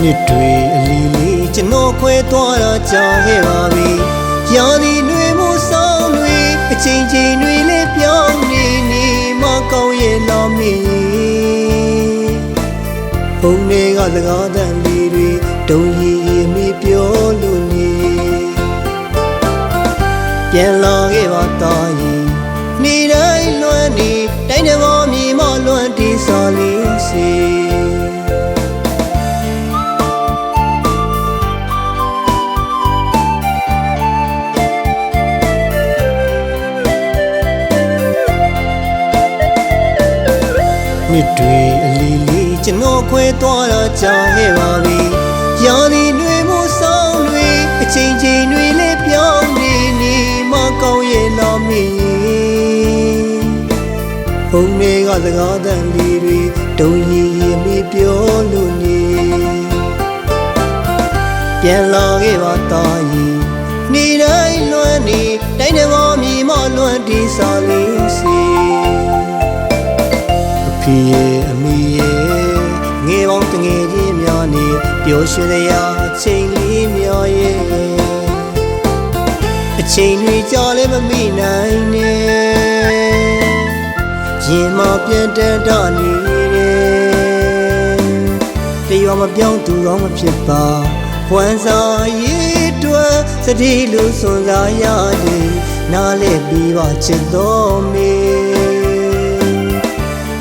နှစ်တွေအလီလေးကျွန်တော်ခွဲသွားတာကြာခဲ့ပါပြီရာသီတွေမို့ဆောင်တွေအချိန်ချင်းတွေလည်းပြောင်းနေမကောင်းရဲ့လာမီဘုံတွေကစကားတန်လေးတွေတုံးရီမိပြောလို့နေပြန်လာခဲ့ပါသားရင်နေတိုင်းလွမ်းနေတိုင်းတဘောမြေမလွမ်းတီးစာလေးစီနှစ်တွေအလီလေးကျွန်တော်ခွဲသွားတာကြာခဲ့ပါပြီရာသီတွေမို့ဆောင်တွေအချိန်ချင်းတွေလည်းပြောင်းနေမကောင်းရဲ့လာမီဘုံတွေကစကားတန်လေးတွေတုံးရီမိပြောလို့နေပြန်လာခဲ့ပါသားရင်နေတိုင်းလွမ်းနေတိုင်းတဘောမြေမလွမ်းတီးစာလေးစီအဖေရဲ့အမေရဲ့ငယ်ပေါင်းတငယ်ချင်းများနေပျော်ရွှင်ရာအချိန်လေးများရဲ့အချိန်တွေကြာလည်းမမိနိုင်နဲ့ရင်မပြန်တတ်တာနေတယ်တရွာမပြောင်းသူကောင်းမဖြစ်ပါဝမ်းစာရေးတွဲစတိလို့စွန်စားရတယ်နားလဲပြီးပါချစ်တော်မေ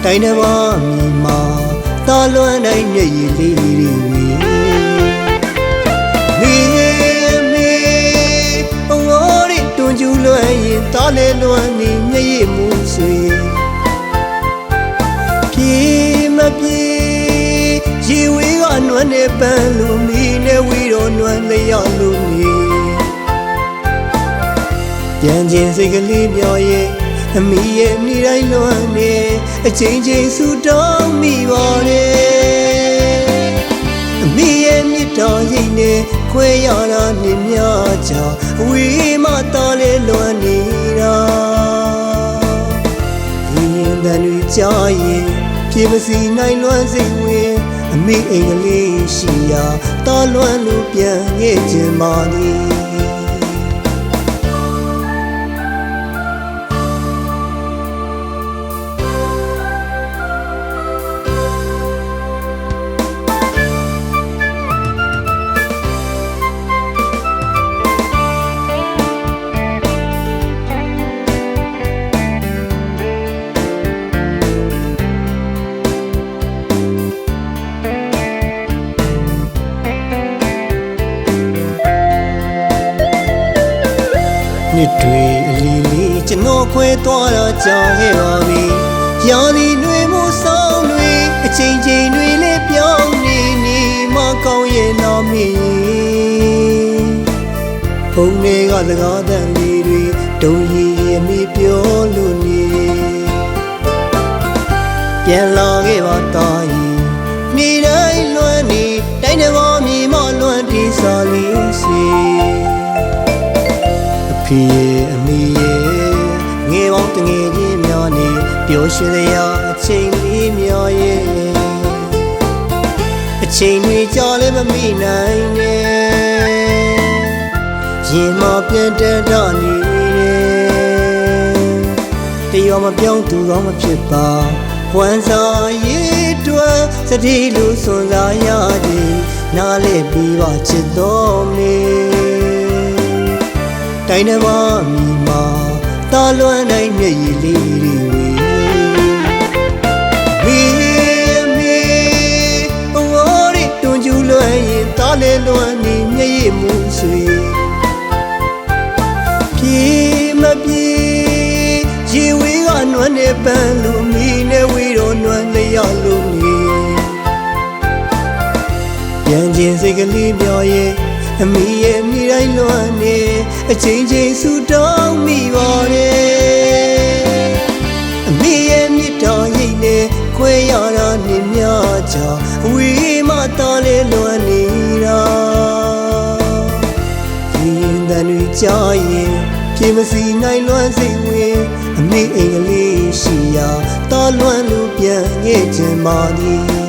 တိုင်းတပါမြီမာတာလွမ်းတိုင်းမျက်ရည်လေးတွေမေဘဝရီတွန်ကျူလွမ်းရင်တာလဲလွမ်းနေမျက်ရည်မူဆွေပြေမပြေရေဝေးကနွမ်းနေပန်းလို့မီနဲ့ဝီတော့နွမ်းလျောက်လို့နေပြန်ချင်းစိတ်ကလေးမျောရဲ့အမိရဲ့နေတိုင်းလွမ်းနေအချိန်ချင်းဆူတောင်းမိပါတယ်အမိရဲ့မြစ်တော်ရိတ်နဲ့ခွဲရတာနေများချာအဝေးမှတားလေလွမ်းနေတာဒီရင်တန်တွေကြားရင်ပြေမစီနိုင်လွမ်းစိတ်ဝင်အမိအိမ်ကလေးရှိရာတားလွမ်းလို့ပြန်ခဲ့ခြင်းပါသည်နှစ်တွေအလီလေးကျွန်တော်ခွဲသွားတာကြာခဲ့ပါပြီရာသီတွေမို့ဆောင်တွေအချိန်ချင်းတွေလည်းပြောင်းနေမကောင်းရဲ့လာမီဘုံတွေကစကားတန်လေးတွေတုံးရီမိပြောလို့နေပြန်လာခဲ့ပါသားရင်နေတိုင်းလွမ်းနေတိုင်းတဘောမြေမလွမ်းတီးစာလေးစီအဖေရဲ့အမေရဲ့ငယ်ပေါင်းတငယ်ချင်းများနေပျော်ရွှင်ရာအချိန်လေးများရဲ့အချိန်တွေကြာလည်းမမိနိုင်နဲ့ရင်မပြန်တတ်တာနေတယ်တရွာမပြောင်းသူကောင်းမဖြစ်ပါဝမ်းစာရေးတွဲစတိလို့စွန်စားရတယ်နားလဲပြီးပါချစ်တော်မေတိုင်းတပါမြီမာတာလွမ်းတိုင်းမျက်ရည်လေးတွေမေဘဝရီတွန်ကျူလွမ်းရင်တာလဲလွမ်းနေမျက်ရည်မူဆွေပြေမပြေရေဝေးကနွမ်းနေပန်းလို့မီနဲ့ဝီတော့နွမ်းလျောက်လို့နေပြန်ချင်းစိတ်ကလေးပြောရဲ့အမိရဲ့မိတိုင်းလွမ်းနေအချိန်ချင်းဆူတောင်းမိပါတယ်အမိရဲ့မြစ်တော်ရိတ်နဲ့ခွဲရတာနေများချာအဝေးမှတားလေလွမ်းနေတာဒီရင်တန်တွေကြားရင်ပြေမစီနိုင်လွမ်းစိတ်ဝင်အမိအိမ်ကလေးရှိရာတားလွမ်းလို့ပြန်ခဲ့ခြင်းပါသည်